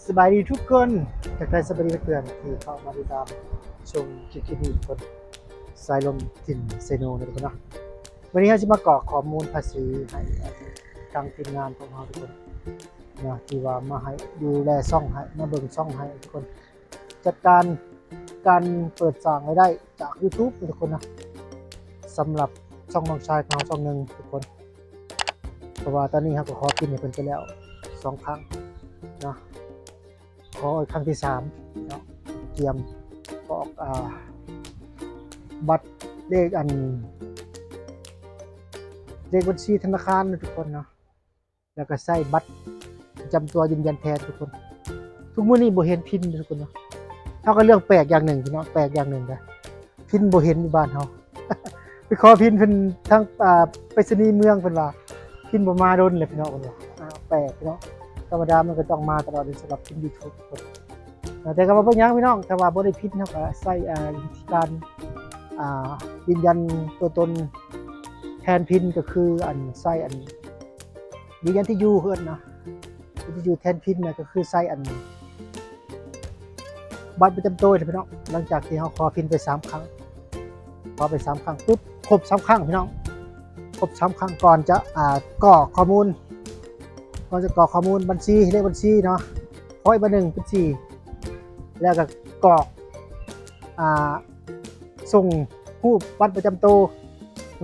สบายดีทุกคนจากใจสบายดีเพื่อนที่เข้ามาติดตามชมคลิปนี้ทุกคนสายลมถิ่นเซโนนะทุกคนนะวันนี้เราจะมากรอกข้อมูลภาษีให้ทางทีมงานของเราทุกคนนะที่ว่ามาให้ดูแลช่องให้มาเบิ่งช่องให้ทุกคนจัดการเปิดสร้างรายได้จาก YouTube ทุกคนนะสำหรับช่องน้องชายของเราช่องหนึ่งทุกคนเพราะว่าตอนนี้ครับก็ขอพิมพ์ให้เพิ่นไปแล้ว2 ครั้งนะขอครั้งที่3เนาะเตรียมออกบัตรเลขเลขบัญชีธนาคารนะทุกคนเนาะแล้วก็ใส่บัตรประจำตัวยืนยันแทนทุกคนทุกมื้อนี้บ่เห็นพินทุกคนเนาะเฮาก็เรื่องแปลกอย่างหนึ่งพี่น้องแปลกอย่างหนึ่งนะพินบ่เห็นอยู่บ้านเฮา ไปขอพินเพิ่นทางไปรษณีย์เมืองเพิ่นว่าพินบ่มาโดนเลยพี่น้องเพิ่นว่าแปลกพี่น้องธรรมดามันก็ต้องมาตลอดสำหรับพิน YouTube แต่ก็บ่เป็นหยังพี่น้องถ้าว่าบ่ได้พินเฮาก็ใส่วิธีการยืนยันตัวตนแทนพินก็คือใส่ยืนยันที่อยู่เพิ่นนะที่อยู่แทนพินน่ะก็คือใส่บัตรประจำตัวพี่น้องหลังจากที่เฮาขอพินไป3 ครั้งพอไป3 ครั้งปุ๊บครบ3 ครั้งพี่น้องครบ3 ครั้งก่อนจะกรอกข้อมูลบัญชีเลขบัญชีเนาะขออีกบัญชีบัญชีแล้วก็กรอกส่งรูปบัตรประจำตัว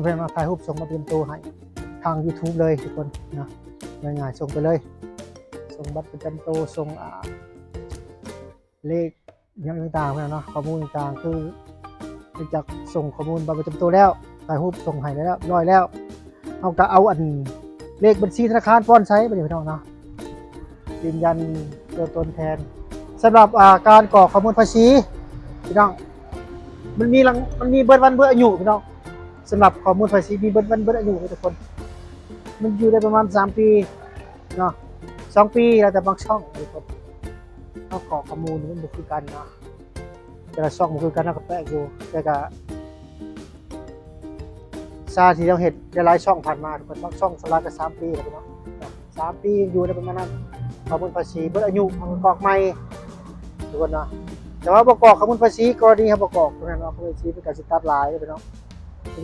เพื่อนมาถ่ายรูปส่งบัตรประจำตัวให้ทาง YouTube เลยทุกคนนะง่ายๆส่งไปเลยส่งบัตรประจำตัวส่งเลขอย่างต่างๆเนาะข้อมูลต่างๆคือจากส่งข้อมูลบัตรประจำตัวแล้วถ่ายรูปส่งให้แล้วร้อยแล้วเอาก็เอาเลขบัญชีธนาคารป้อนใช้ไปเดี๋ยวพี่น้องเนาะยืนยันตัวตนแทนสำหรับการกรอกข้อมูลภาษีพี่น้องมันมีเบิดวันเบิดอายุพี่น้องสำหรับข้อมูลภาษีมีเบิดวันเบิดอายุทุกคนมันอยู่ได้ประมาณ3 ปีเนาะ2 ปีแล้วแต่บางช่องทุกคนเขากรอกข้อมูลมันบ่คือกันเนาะแต่ละช่องบ่คือกันก็แปลกอยู่แต่ก็ซาที่เราเห็นหลายช่องผ่านมาทุกคนบางช่องสลากก็3 ปีแล้วพี่น้อง3 ปีอยู่ได้ประมาณนั้นข้อมูลภาษีเบิดอายุมันกรอกใหม่ทุกคนเนาะแต่ว่าประกอบข้อมูลภาษีกรณีครับประกอบตรงนั้นเนาะข้อมูลภาษีเป็นการสิตัดหลายไปเนาะ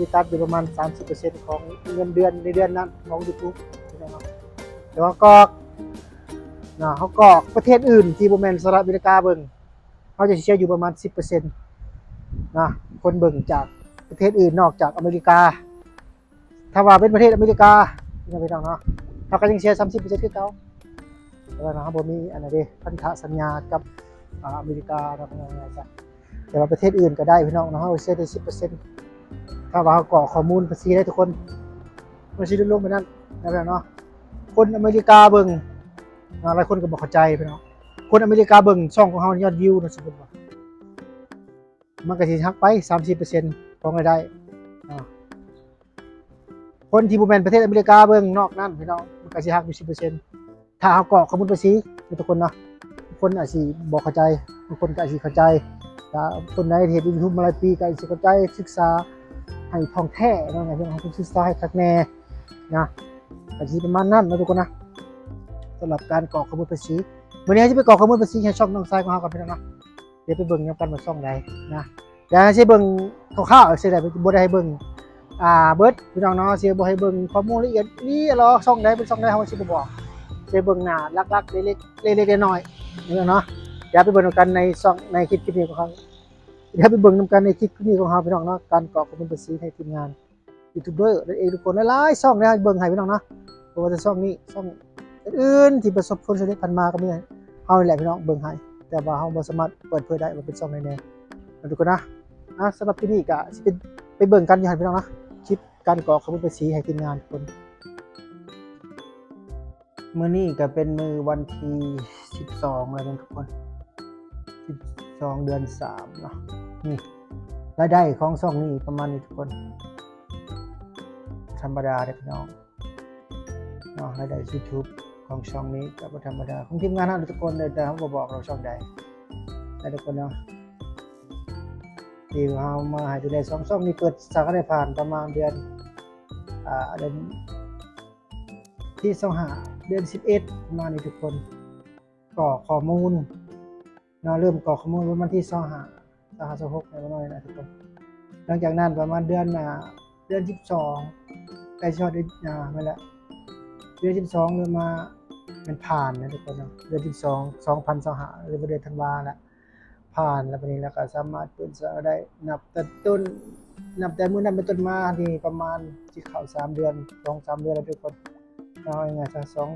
สิตัดอยู่ประมาณ 30% ของเงินเดือนในเดือนนั้นของ YouTube เนาะแต่ว่ากรอกเนาะเขากรอกประเทศอื่นที่บ่แม่นสหรัฐอเมริกาเบิ่งเขาจะเชื่ออยู่ประมาณ 10% นะคนเบิ่งจากประเทศอื่นนอกจากอเมริกาถ้าว่าเป็นประเทศอเมริกาพี่น้องเนาะเขาก็ยังเชื่อ 30% คือเก่าแต่ว่าบ่มีอันนั้นเด้พันธสัญญากับอเมริกาทำยังไงจ้ะแต่ว่าประเทศอื่นก็ได้พี่น้องนะเขาเสียได้ 10% ถ้าว่าเขากรอกข้อมูลภาษีได้ทุกคนภาษีลดลงไปนั่นนะเนาะคนอเมริกาเบิ่งหลายคนก็บ่เข้าใจพี่น้องคนอเมริกาเบิ่งช่องของเฮายอดวิวนะสมมุติว่ามันก็สิหักไป 30% ของรายได้คนที่บ่แม่นประเทศอเมริกาเบิ่งนอกนั้นพี่น้องมันก็สิหักอยู่ 10% ถ้าเขากรอกข้อมูลภาษีทุกคนเนาะคนอาจสิบ่เข้าใจบางคนก็อาจสิเข้าใจถ้าคนในเฮ็ด YouTube มาหลายปีก็อาจสิเข้าใจศึกษาให้ท่องแท้เนาะพี่น้องศึกษาให้คักแน่นะก็สิประมาณนั้นนะทุกคนนะสำหรับการกรอกข้อมูลภาษีมื้อนี้จะไปกรอกข้อมูลภาษีให้ช่องน้องชายของเฮากันพี่น้องเนาะเดี๋ยวไปเบิ่งนำกันว่าช่องใดนะเดี๋ยวสิเบิ่งคร่าวๆสิได้บ่ได้ให้เบิ่งเบิดพี่น้องเนาะสิบ่ให้เบิ่งข้อมูลละเอียดนี่หรอช่องใดเป็นช่องใดเฮาสิบ่บอกสิเบิ่งหน้าลักๆเล็กๆน้อยๆเนาะเดี๋ยวไปเบิ่งกันในช่องในคลิปนี้ของเฮาเดี๋ยวไปเบิ่งนำกันในคลิปนี้ของเฮาพี่น้องเนาะการกรอกข้อมูลภาษีให้ทีมงานยูทูบเบอร์และเองทุกคนหลายๆช่องนะเบิ่งให้พี่น้องเนาะเพราะว่าช่องนี้ช่องอื่นที่ประสบผลสำเร็จผ่านมาก็มีเฮานี่แหละพี่น้องเบิ่งให้แต่ว่าเฮาบ่สามารถเปิดเผยได้ว่าเป็นช่องไหนแน่ทุกคนนะสำหรับที่นี่ก็สิเป็นไปเบิ่งกันอยู่ให้พี่น้องนะคลิปการกรอกข้อมูลภาษีให้ทีมงานทุกคนมื้อนี้ก็เป็นมื้อวันที่12แล้วทุกคน12 เดือน 3เนาะนี่รายได้ของช่องนี้ประมาณนี้ทุกคนธรรมดาเด้อพี่น้องเนาะรายได้ YouTube ของช่องนี้ก็บ่ธรรมดาของทีมงานเฮาทุกคนเลยแต่เฮาบ่บอกเราช่องใดได้ทุกคนเนาะที่เฮามาให้ดูแลช่องนี้เปิดสาขาได้ผ่านประมาณเดือนเดือนที่25เดือน11ประมาณนี้ทุกคน กรอกข้อมูลเริ่มกรอกข้อมูลวันที่25 26ในวันนี้นะทุกคนหลังจากนั้นประมาณเดือน12ใกล้ชอดนั่นแหละเดือน12เริ่มมามันผ่านนะทุกคนเนาะเดือน12 2025หรือเดือนธันวาละผ่านแล้ววันนี้แล้วก็สามารถเปิดได้นับแต่ต้นนับแต่มื้อนั้นเป็นต้นมาที่ประมาณสิเข้า3เดือน 2-3 เดือนแล้วทุกคนเอาง่ายๆซะ12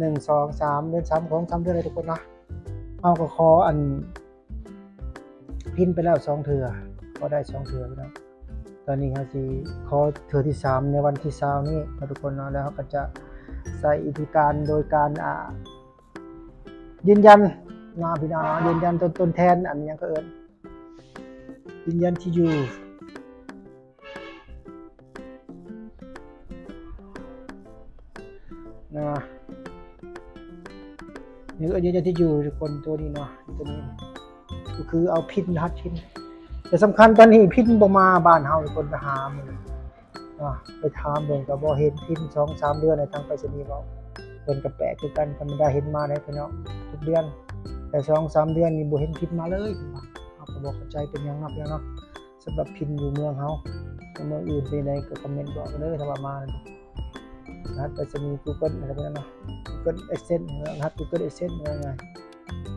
1 2 3เดือน3ของ3เดือนเลยทุกคนนะเอาก็ขออันพินไปแล้ว2เทื่อก็ได้2เทื่อแล้วตอนนี้เขาสิขอเทื่อที่3ในวันที่20นี้ทุกคนเนาะแล้วเขาก็จะใส่วิธีการโดยการยืนยันพี่น้องยืนยันตนแทนอันยังก็เอิ้นยืนยันที่อยู่นี่ก็ยืนยันที่อยู่ทุกคนตัวนี้เนาะตัวนี้ก็คือเอาพินรหัสพินแต่สำคัญตอนนี้พินบ่มาบ้านเฮาทุกคนไปหามื้อไปถามเบิ่งก็บ่เห็นพิน 2-3 เดือนในทางไปรษณีย์เว้าเพิ่นก็แปลกคือกันธรรมดาเห็นมาได้พี่น้องทุกเดือนแต่ 2-3 เดือนนี่บ่เห็นพินมาเลยเฮาก็บ่เข้าใจเป็นหยังเนาะสำหรับพินอยู่เมืองเฮาเมืองอื่นเป็นไดก็คอมเมนต์บอกกันเด้อถ้าว่ามานะไปรษณีย์ Google อะไรพวกนั้นเนาะ Google Adsense นะครับ Google Adsense ว่าไง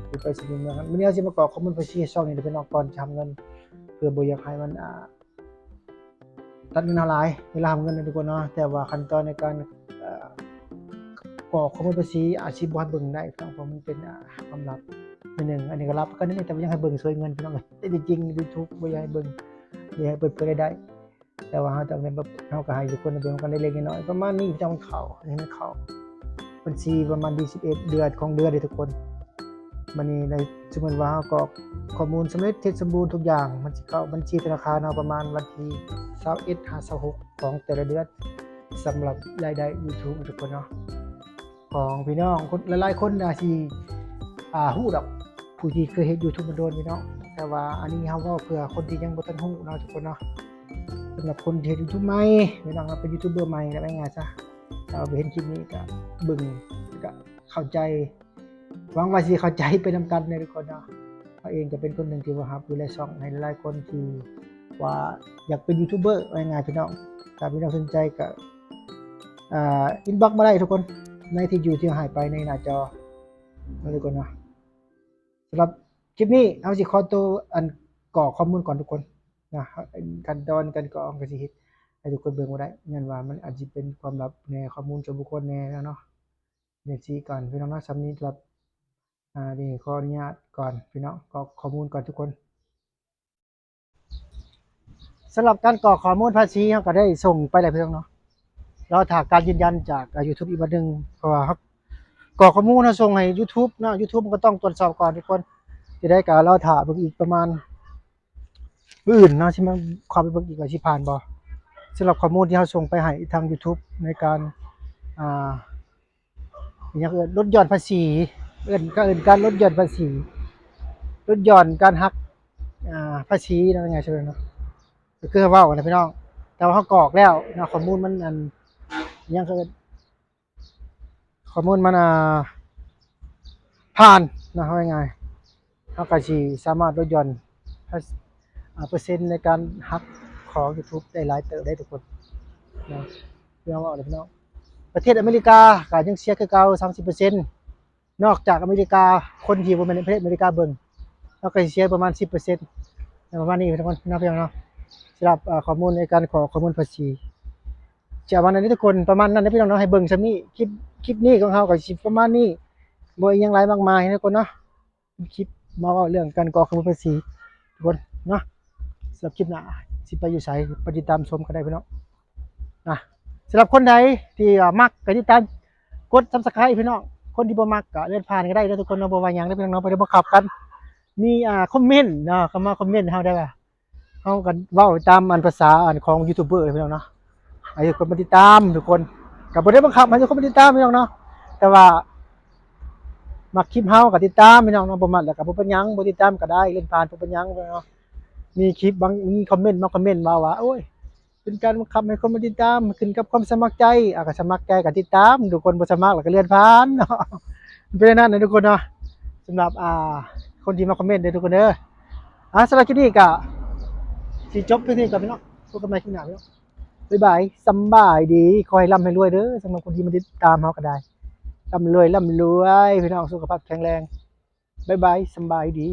คือไปรษณีย์เมืองมื้อนี้สิมากรอกข้อมูลภาษีช่องนี้พี่น้องก่อนทำเงินเพื่อบ่อยากให้มันตัดเงินหลายเวลาทำเงินทุกคนเนาะแต่ว่าขั้นตอนในการกรอกข้อมูลภาษีอาชีพบ่ให้เบิ่งได้เพราะมันเป็นความลับนิดนึงอันนี้ก็ลับก็นิดนึงแต่ว่ายังให้เบิ่งสวยเงินพี่น้องแต่จริงๆ YouTube บ่อยากให้เบิ่งอยากให้เปิดเผยได้แต่ว่าเฮาต้องเฮาก็ให้ทุกคนเบิ่งกันเล็กๆน้อยๆประมาณนี้จังเข้าอันนี้มันเข้าบัญชีประมาณ21เดือนของเดือนทุกคนมันนี่ในสมมุติว่าเฮากรอกข้อมูลสำเร็จเสร็จสมบูรณ์ทุกอย่างมันสิเข้าบัญชีธนาคารเฮาประมาณวันที่21-26ของแต่ละเดือนสำหรับรายได้ YouTube ทุกคนเนาะของพี่น้องคนหลายๆคนที่ฮู้ดอกผู้ที่เคยเฮ็ด YouTube มาโดนพี่น้องแต่ว่าอันนี้เฮาเว้าเพื่อคนที่ยังบ่ทันฮู้เนาะทุกคนเนาะสำหรับคนที่เฮ็ด YouTube ใหม่พี่น้องเป็นยูทูบเบอร์ใหม่แล้วง่ายๆซะเอาไปเห็นคลิปนี้ก็เบิ่งก็เข้าใจหวังว่าสิเข้าใจไปนำกันทุกคนเนาะเขาเองก็เป็นคนหนึ่งที่ว่ารับดูแลช่องให้หลายๆคนที่ว่าอยากเป็นยูทูบเบอร์ง่ายๆพี่น้องถ้าพี่น้องสนใจก็อินบ็อกซ์มาได้ทุกคนในที่อยู่ที่หายไปในหน้าจอทุกคนเนาะสำหรับคลิปนี้เอาสิขอตัวกรอกข้อมูลก่อนทุกคนนะขั้นตอนการกรอกก็สิเฮ็ดให้ทุกคนเบิ่งบ่ได้งั้นว่ามันอาจสิเป็นความลับในข้อมูลส่วนบุคคลแน่เนาะจังซี่ก่อนพี่น้องเนาะสำนี้สำหรับนี่ขออนุญาตก่อนพี่น้องกรอกข้อมูลก่อนทุกคนสำหรับการกรอกข้อมูลภาษีเฮาก็ได้ส่งไปแล้วพี่น้องเนาะรอถ้าการยืนยันจากYouTube อีกบัดนึงเพราะว่ากรอกข้อมูลเฮาส่งให้ YouTube เนาะ YouTube มันก็ต้องตรวจสอบก่อนทุกคนจะได้ก็รอถ้าเบิ่งอีกประมาณมื้ออื่นเนาะสิมาเข้าไปเบิ่งอีกว่าสิผ่านบ่สำหรับข้อมูลที่เฮาส่งไปให้ทาง YouTube ในการอย่างลดหย่อนภาษีเอิ้นการลดหย่อนภาษีลดหย่อนการหักภาษีนั่นไงใช่มั้ยเนาะก็คือเว้านะพี่น้องแต่ว่าเฮากรอกแล้วเนาะข้อมูลมันยังคือข้อมูลมันผ่านนะว่าง่ายเฮาก็สิสามารถลดหย่อนเปอร์เซ็นต์ในการหักของ YouTube ได้หลายเติบได้ทุกคนเนาะพี่น้องเว้าเลยพี่น้องประเทศอเมริกาก็ยังเสียคือเก่า 30% นอกจากอเมริกาคนที่บ่แม่นในประเทศอเมริกาเบิ่งเราก็สิเสียประมาณ 10% ประมาณนี้ทุกคนเนาะพี่น้องเนาะสำหรับข้อมูลในการขอข้อมูลภาษีจะวันนี้ทุกคนประมาณนั้นนะพี่น้องเนาะให้เบิ่งซำนี้คลิปนี้ของเฮาก็สิประมาณนี้บ่อีหยังหลายมากมายทุกคนเนาะคลิปมาเว้าเรื่องการกรอกข้อมูลภาษีทุกคนเนาะสำหรับคลิปหน้าสิไปอยู่ไสไปติดตามชมกันได้พี่น้องนะสำหรับคนใดที่มักก็ติดตามกด Subscribe พี่น้องคนที่บ่มักก็เลื่อนผ่านก็ได้เด้อทุกคนเนาะบ่ว่าหยังเด้อพี่น้องเนาะบ่ได้บังคับกันมีคอมเมนต์เนาะเข้ามาคอมเมนต์เฮาได้ว่าเฮาก็เว้าตามภาษาของยูทูบเบอร์เลยพี่น้องเนาะให้ทุกคนมาติดตามทุกคนก็บ่ได้บังคับให้ทุกคนมาติดตามพี่น้องเนาะแต่ว่ามักคลิปเฮาก็ติดตามพี่น้องเนาะบ่มักแล้วก็บ่เป็นหยังบ่ติดตามก็ได้เลื่อนผ่านบ่เป็นหยังเนาะมีคลิปบางมีคอมเมนต์มาคอมเมนต์มาว่าโอ้ยเป็นการบังคับให้คนมาติดตามขึ้นกับความสมัครใจก็สมัครใจก็ติดตามทุกคนบ่สมัครแล้วก็เลื่อนผ่านเนาะ เป็นอย่างนั้นนะทุกคนเนาะสำหรับคนที่มาคอมเมนต์เด้อทุกคนเด้อสำหรับคลิปนี้ก็สิจบเพียงเท่านี้ก่อนพี่น้องพบกันใหม่คลิปหน้าพี่น้องบ๊ายบายสำบายดีขอให้ร่ำให้รวยเด้อสำหรับคนที่มาติดตามเฮาก็ได้ร่ำรวยพี่น้องสุขภาพแข็งแรงบ๊ายบายสำบายดี